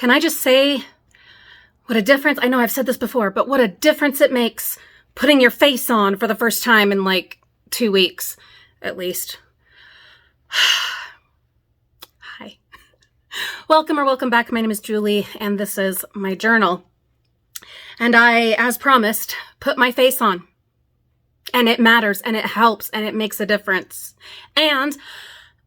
Can I just say what a difference? I know I've said this before, but what a difference it makes putting your face on for the first time in like 2 weeks, at least. Hi. Welcome back. My name is Julie, and this is my journal. And I, as promised, put my face on. And it matters, and it helps, and it makes a difference. And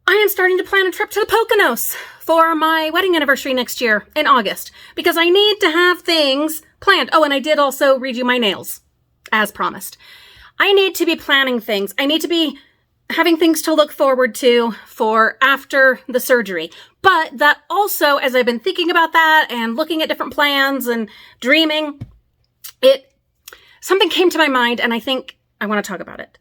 I am starting to plan a trip to the Poconos for my wedding anniversary next year in August, because I need to have things planned. Oh, and I did also redo my nails, as promised. I need to be planning things. I need to be having things to look forward to for after the surgery. But that also, as I've been thinking about that and looking at different plans and dreaming, something came to my mind, and I think I want to talk about it.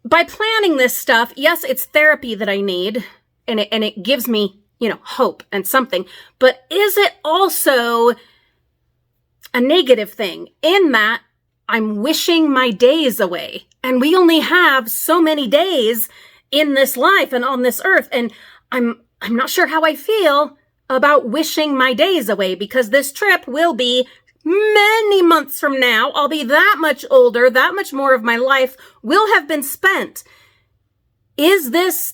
By planning this stuff, yes, it's therapy that I need, and it gives me, hope and something. But is it also a negative thing in that I'm wishing my days away? And we only have so many days in this life and on this earth. And I'm not sure how I feel about wishing my days away, because this trip will be many months from now. I'll be that much older, that much more of my life will have been spent. Is this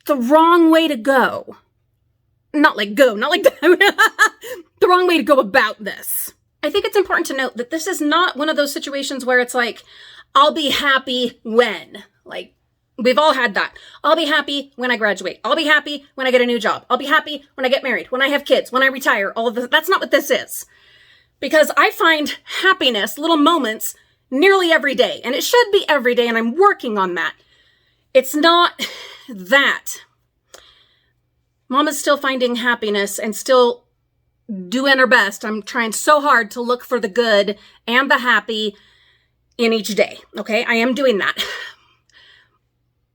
the wrong way to go? Not like that. The wrong way to go about this. I think it's important to note that this is not one of those situations where it's like, I'll be happy when. Like, we've all had that. I'll be happy when I graduate. I'll be happy when I get a new job. I'll be happy when I get married, when I have kids, when I retire, all of this. That's not what this is. Because I find happiness, little moments, nearly every day. And it should be every day, and I'm working on that. It's not that. Mama's still finding happiness and still doing her best. I'm trying so hard to look for the good and the happy in each day. Okay, I am doing that.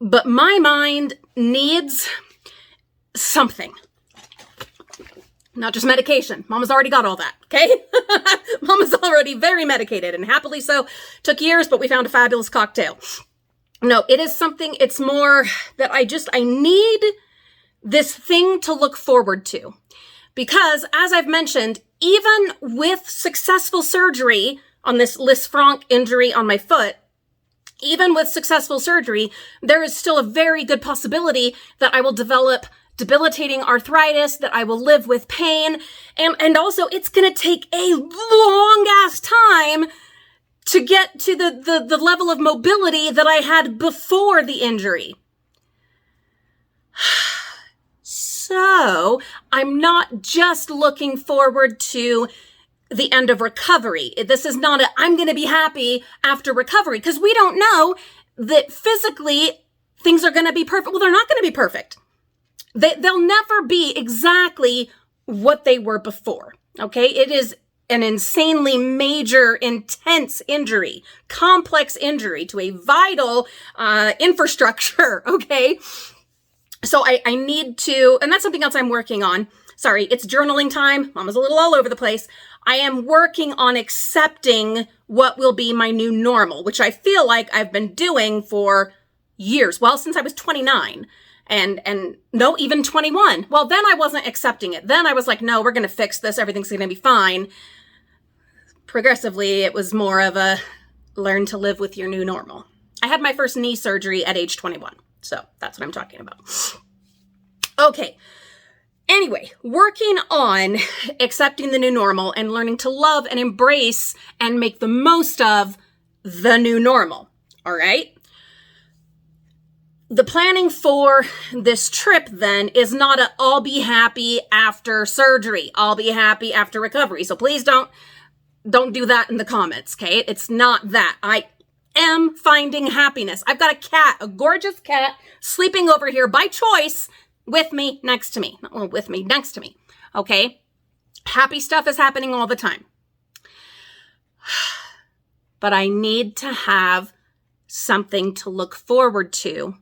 But my mind needs something. Not just medication. Mama's already got all that, okay? Mama's already very medicated, and happily so. Took years, but we found a fabulous cocktail. No, it is something, it's more that I need this thing to look forward to. Because, as I've mentioned, even with successful surgery on this Lisfranc injury on my foot, even with successful surgery, there is still a very good possibility that I will develop debilitating arthritis, that I will live with pain, and also it's going to take a long-ass time to get to the level of mobility that I had before the injury. So, I'm not just looking forward to the end of recovery. This is not I'm going to be happy after recovery, because we don't know that physically things are going to be perfect. Well, they're not going to be perfect. They'll never be exactly what they were before, okay? It is an insanely major, intense injury, complex injury to a vital infrastructure, okay? So I need to, and that's something else I'm working on. Sorry, it's journaling time. Mama's a little all over the place. I am working on accepting what will be my new normal, which I feel like I've been doing for years. Well, since I was 29. And no, even 21. Well, then I wasn't accepting it. Then I was like, no, we're going to fix this. Everything's going to be fine. Progressively, it was more of a learn to live with your new normal. I had my first knee surgery at age 21. So that's what I'm talking about. Okay. Anyway, working on accepting the new normal and learning to love and embrace and make the most of the new normal. All right. The planning for this trip then is not I'll be happy after surgery. I'll be happy after recovery. So please don't do that in the comments, okay? It's not that. I am finding happiness. I've got a cat, a gorgeous cat, sleeping over here by choice with me, next to me. Not with me, next to me, okay? Happy stuff is happening all the time. But I need to have something to look forward to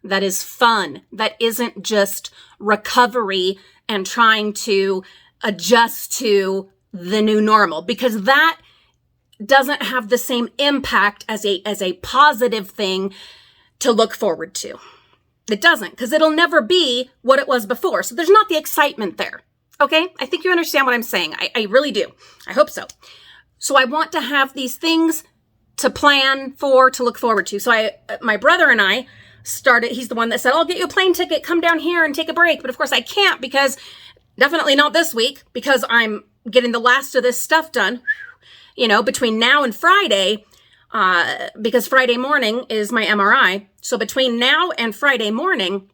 that is fun, that isn't just recovery and trying to adjust to the new normal, because that doesn't have the same impact as a positive thing to look forward to. It doesn't, because it'll never be what it was before. So there's not the excitement there. Okay? I think you understand what I'm saying. I really do. I hope so. So I want to have these things to plan for, to look forward to. So my brother and I started, he's the one that said, I'll get you a plane ticket, come down here and take a break. But of course I can't, because definitely not this week, because I'm getting the last of this stuff done, between now and Friday, because Friday morning is my MRI. So between now and Friday morning,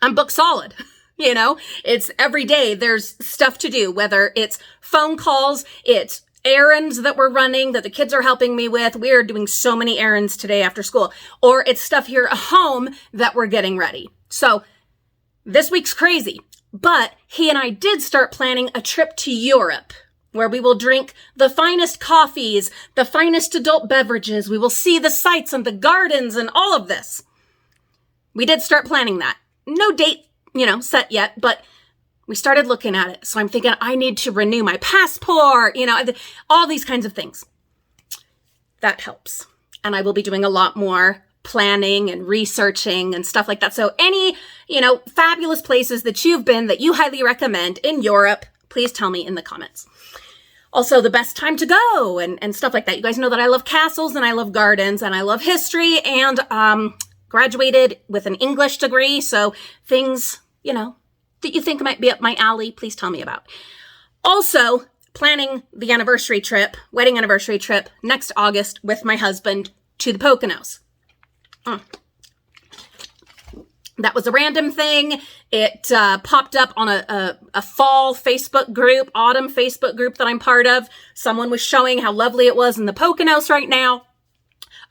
I'm booked solid. It's every day there's stuff to do, whether it's phone calls, it's errands that we're running that the kids are helping me with. We're doing so many errands today after school, or it's stuff here at home that we're getting ready. So this week's crazy, but he and I did start planning a trip to Europe, where we will drink the finest coffees, the finest adult beverages. We will see the sights and the gardens and all of this. We did start planning that. No date, set yet, but we started looking at it. So I'm thinking I need to renew my passport, all these kinds of things. That helps. And I will be doing a lot more planning and researching and stuff like that. So any, fabulous places that you've been that you highly recommend in Europe, please tell me in the comments. Also, the best time to go and stuff like that. You guys know that I love castles and I love gardens and I love history, and graduated with an English degree. So things, that you think might be up my alley, please tell me about. Also, planning the wedding anniversary trip next August with my husband to the Poconos. That was a random thing. It popped up on a fall Facebook group, autumn Facebook group that I'm part of. Someone was showing how lovely it was in the Poconos right now.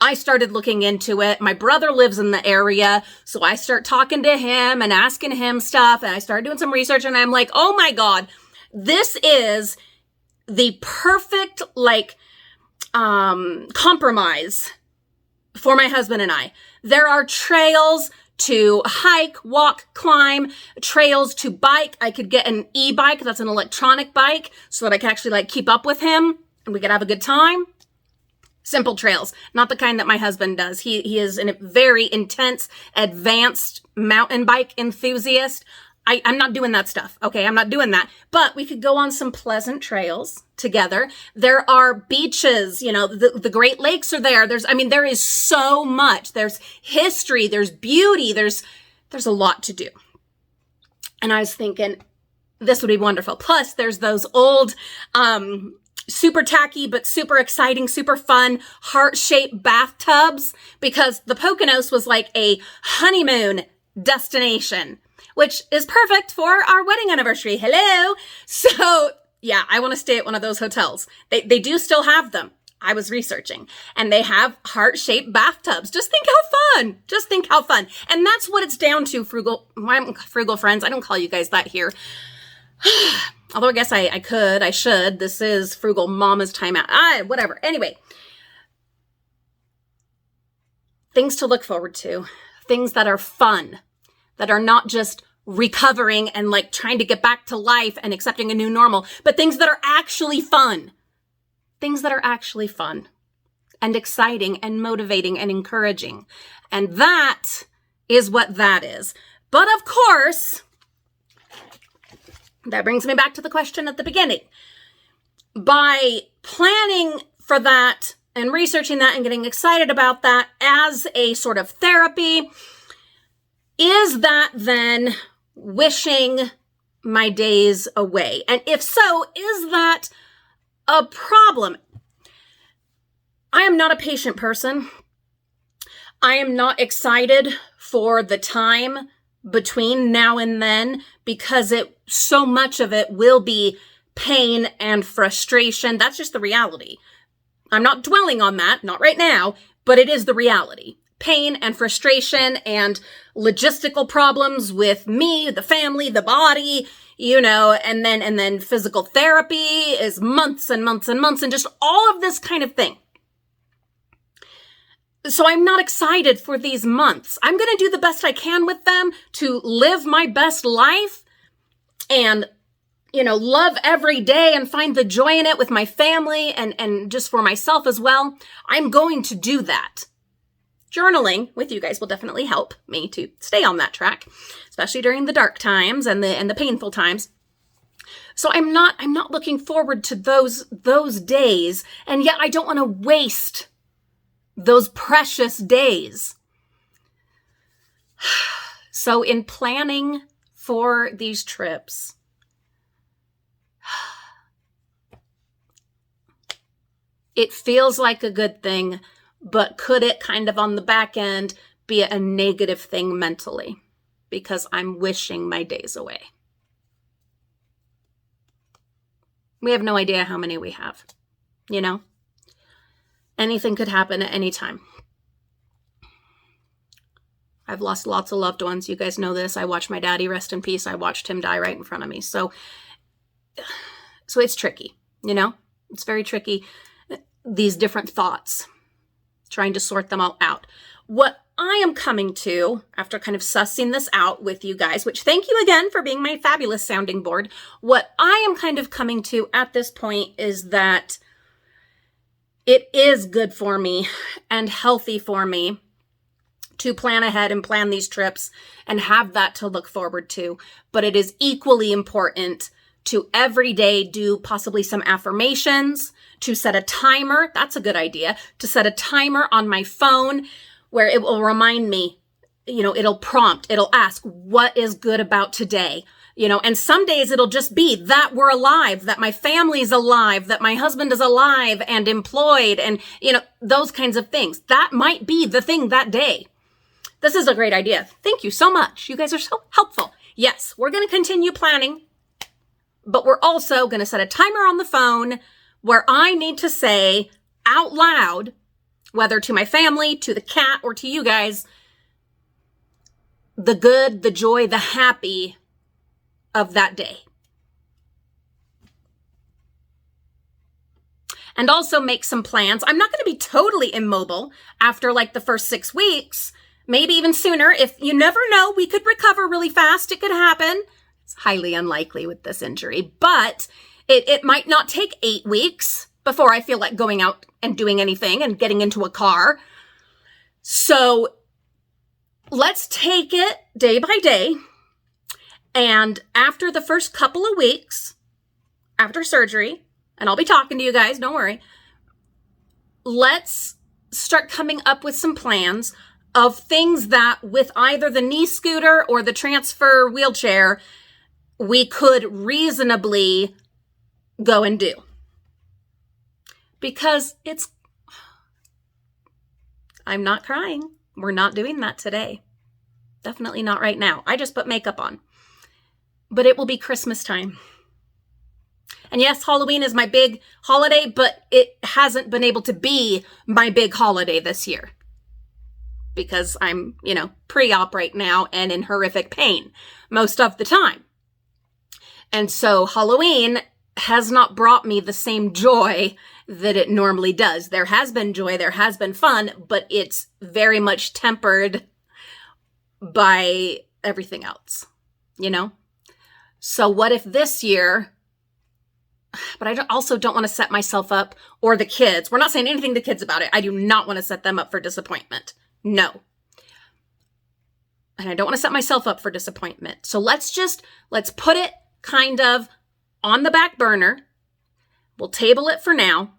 I started looking into it. My brother lives in the area, so I start talking to him and asking him stuff, and I started doing some research, and I'm like, oh my God, this is the perfect, compromise for my husband and I. There are trails to hike, walk, climb, trails to bike. I could get an e-bike, that's an electronic bike, so that I can actually keep up with him and we could have a good time. Simple trails, not the kind that my husband does. He is a very intense, advanced mountain bike enthusiast. I'm not doing that stuff. Okay, I'm not doing that. But we could go on some pleasant trails together. There are beaches, the Great Lakes are there. There is so much. There's history, there's beauty, there's a lot to do. And I was thinking, this would be wonderful. Plus, there's those old, super tacky, but super exciting, super fun, heart-shaped bathtubs, because the Poconos was like a honeymoon destination, which is perfect for our wedding anniversary. Hello. So yeah, I want to stay at one of those hotels. They do still have them. I was researching, and they have heart-shaped bathtubs. Just think how fun. And that's what it's down to, my frugal friends. I don't call you guys that here. Although I guess I should. This is Frugal Mama's Timeout. Whatever. Anyway. Things to look forward to. Things that are fun. That are not just recovering and trying to get back to life and accepting a new normal, but things that are actually fun. Things that are actually fun and exciting and motivating and encouraging. And that is what that is. But of course, that brings me back to the question at the beginning. By planning for that and researching that and getting excited about that as a sort of therapy, is that then wishing my days away? And if so, is that a problem? I am not a patient person. I am not excited for the time between now and then, because so much of it will be pain and frustration. That's just the reality. I'm not dwelling on that, not right now, but it is the reality. Pain and frustration and logistical problems with me, the family, the body, and then physical therapy is months and months and months, and just all of this kind of thing. So I'm not excited for these months. I'm going to do the best I can with them to live my best life and, love every day and find the joy in it with my family and just for myself as well. I'm going to do that. Journaling with you guys will definitely help me to stay on that track, especially during the dark times and the painful times. So I'm not looking forward to those days, and yet I don't want to waste those precious days. So in planning for these trips, it feels like a good thing, but could it kind of on the back end be a negative thing mentally? Because I'm wishing my days away. We have no idea how many we have, you know? Anything could happen at any time. I've lost lots of loved ones. You guys know this. I watched my daddy rest in peace. I watched him die right in front of me. So it's tricky, you know? It's very tricky. These different thoughts, trying to sort them all out. What I am coming to, after kind of sussing this out with you guys, which thank you again for being my fabulous sounding board, what I am kind of coming to at this point is that it is good for me and healthy for me to plan ahead and plan these trips and have that to look forward to. But it is equally important to every day do possibly some affirmations, to set a timer. That's a good idea. To set a timer on my phone where it will remind me, you know, it'll prompt, it'll ask, what is good about today? You know, and some days it'll just be that we're alive, that my family's alive, that my husband is alive and employed and, you know, those kinds of things. That might be the thing that day. This is a great idea. Thank you so much. You guys are so helpful. Yes, we're going to continue planning, but we're also going to set a timer on the phone where I need to say out loud, whether to my family, to the cat, or to you guys, the good, the joy, the happy of that day. And also make some plans. I'm not going to be totally immobile after like the first 6 weeks, maybe even sooner. If you never know, we could recover really fast. It could happen. It's highly unlikely with this injury, but it might not take 8 weeks before I feel like going out and doing anything and getting into a car. So let's take it day by day. And after the first couple of weeks, after surgery, and I'll be talking to you guys, don't worry, let's start coming up with some plans of things that with either the knee scooter or the transfer wheelchair, we could reasonably go and do. Because I'm not crying. We're not doing that today. Definitely not right now. I just put makeup on. But it will be Christmas time. And yes, Halloween is my big holiday, but it hasn't been able to be my big holiday this year. Because I'm, you know, pre-op right now and in horrific pain most of the time. And so Halloween has not brought me the same joy that it normally does. There has been joy, there has been fun, but it's very much tempered by everything else, you know? So what if this year, but I also don't want to set myself up or the kids. We're not saying anything to kids about it. I do not want to set them up for disappointment. No. And I don't want to set myself up for disappointment. So let's put it kind of on the back burner. We'll table it for now.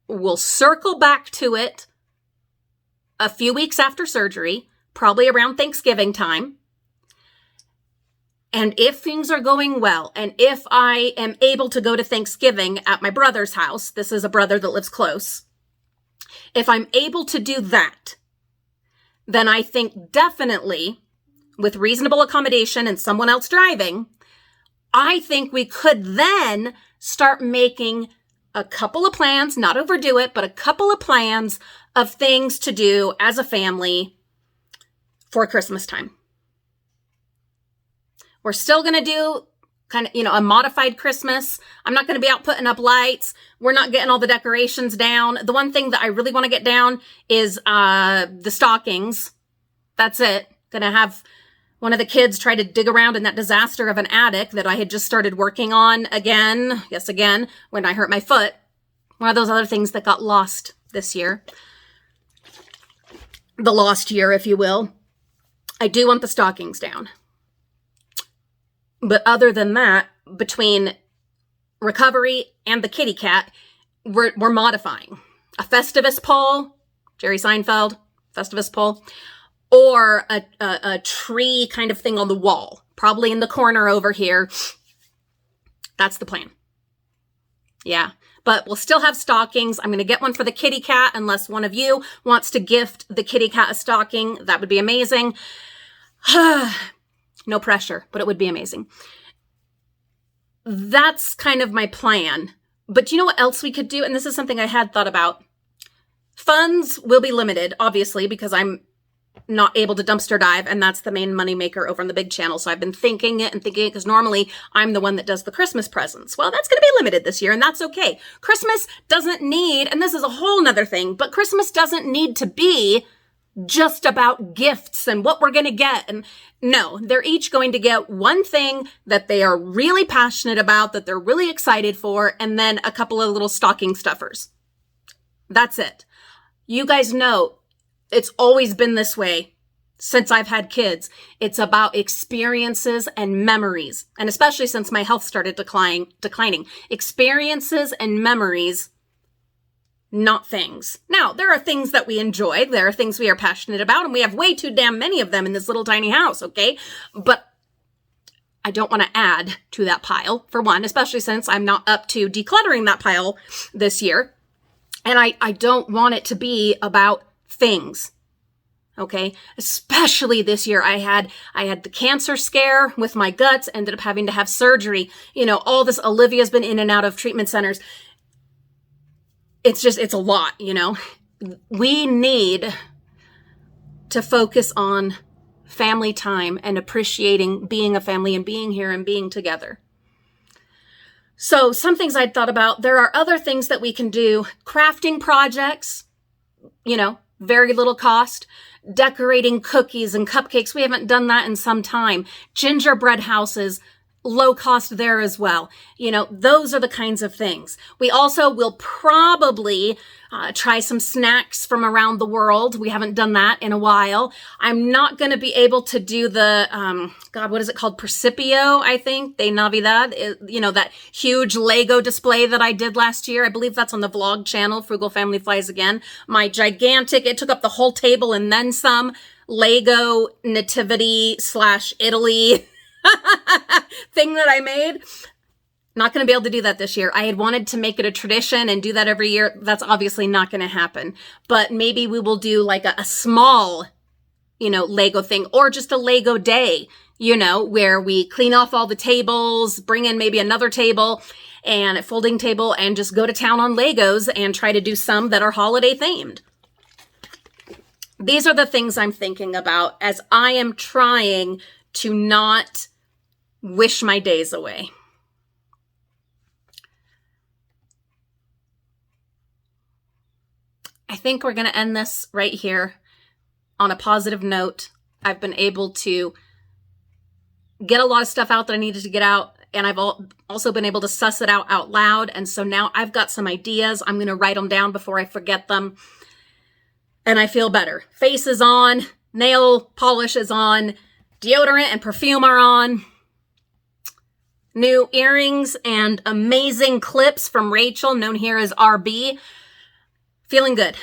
We'll circle back to it a few weeks after surgery, probably around Thanksgiving time. And if things are going well, and if I am able to go to Thanksgiving at my brother's house, this is a brother that lives close. If I'm able to do that, then I think definitely with reasonable accommodation and someone else driving, I think we could then start making a couple of plans, not overdo it, but a couple of plans of things to do as a family for Christmas time. We're still going to do kind of, you know, a modified Christmas. I'm not going to be out putting up lights. We're not getting all the decorations down. The one thing that I really want to get down is the stockings. That's it. Going to have one of the kids try to dig around in that disaster of an attic that I had just started working on again, when I hurt my foot. One of those other things that got lost this year. The lost year, if you will. I do want the stockings down. But other than that, between recovery and the kitty cat, we're modifying. A Festivus pole, Jerry Seinfeld, Festivus pole, or a tree kind of thing on the wall, probably in the corner over here. That's the plan. Yeah, but we'll still have stockings. I'm going to get one for the kitty cat unless one of you wants to gift the kitty cat a stocking. That would be amazing. No pressure, but it would be amazing. That's kind of my plan. But you know what else we could do? And this is something I had thought about. Funds will be limited, obviously, because I'm not able to dumpster dive, and that's the main moneymaker over on the big channel. So I've been thinking it because normally I'm the one that does the Christmas presents. Well, that's going to be limited this year, and that's okay. Christmas doesn't need, and this is a whole nother thing, but Christmas doesn't need to be just about gifts and what we're going to get. And no, they're each going to get one thing that they are really passionate about, that they're really excited for, and then a couple of little stocking stuffers. That's it. You guys know it's always been this way since I've had kids. It's about experiences and memories. And especially since my health started declining. Experiences and memories, not things. Now, there are things that we enjoy. There are things we are passionate about, and we have way too damn many of them in this little tiny house, okay? But I don't want to add to that pile, for one, especially since I'm not up to decluttering that pile this year. And I don't want it to be about things, okay? Especially this year, I had the cancer scare with my guts, ended up having to have surgery. You know, all this, Olivia's been in and out of treatment centers. It's a lot, you know. We need to focus on family time and appreciating being a family and being here and being together. So some things I'd thought about, there are other things that we can do. Crafting projects, you know, very little cost. Decorating cookies and cupcakes. We haven't done that in some time. Gingerbread houses, low cost there as well. You know, those are the kinds of things. We also will probably try some snacks from around the world. We haven't done that in a while. I'm not going to be able to do the, what is it called? Principio, I think. De Navidad. You know, that huge Lego display that I did last year. I believe that's on the vlog channel, Frugal Family Flies Again. My gigantic, it took up the whole table and then some, Lego nativity / Italy thing that I made. Not going to be able to do that this year. I had wanted to make it a tradition and do that every year. That's obviously not going to happen. But maybe we will do like a small, you know, Lego thing, or just a Lego day, you know, where we clean off all the tables, bring in maybe another table and a folding table, and just go to town on Legos and try to do some that are holiday themed. These are the things I'm thinking about as I am trying to not wish my days away. I think we're going to end this right here on a positive note. I've been able to get a lot of stuff out that I needed to get out, and I've also been able to suss it out loud. And so now I've got some ideas. I'm going to write them down before I forget them. And I feel better. Face is on, nail polish is on, deodorant and perfume are on. New earrings and amazing clips from Rachel, known here as RB. Feeling good.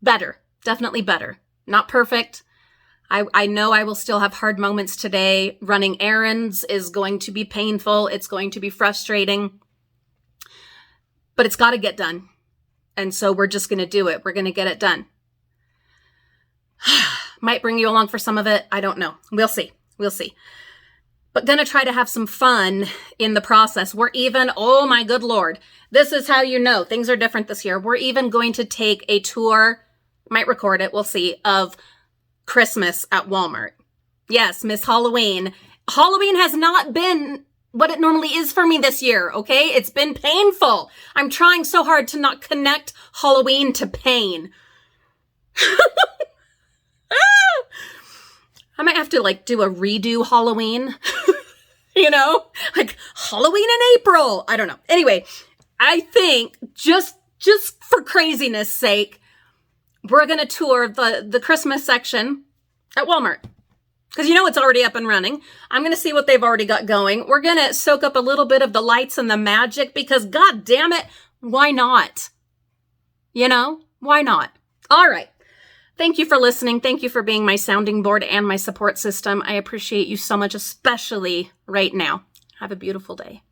Better. Definitely better. Not perfect. I know I will still have hard moments today. Running errands is going to be painful. It's going to be frustrating. But it's got to get done. And so we're just going to do it. We're going to get it done. Might bring you along for some of it. I don't know. We'll see. We'll see. But gonna try to have some fun in the process. We're even, oh my good Lord, this is how you know things are different this year. We're even going to take a tour, might record it, we'll see, of Christmas at Walmart. Yes, Miss Halloween. Halloween has not been what it normally is for me this year, okay? It's been painful. I'm trying so hard to not connect Halloween to pain. I might have to like do a redo Halloween, you know, like Halloween in April. I don't know. Anyway, I think just for craziness sake, we're going to tour the Christmas section at Walmart. because you know it's already up and running. I'm going to see what they've already got going. We're going to soak up a little bit of the lights and the magic because, God damn it, why not? You know, why not? All right. Thank you for listening. Thank you for being my sounding board and my support system. I appreciate you so much, especially right now. Have a beautiful day.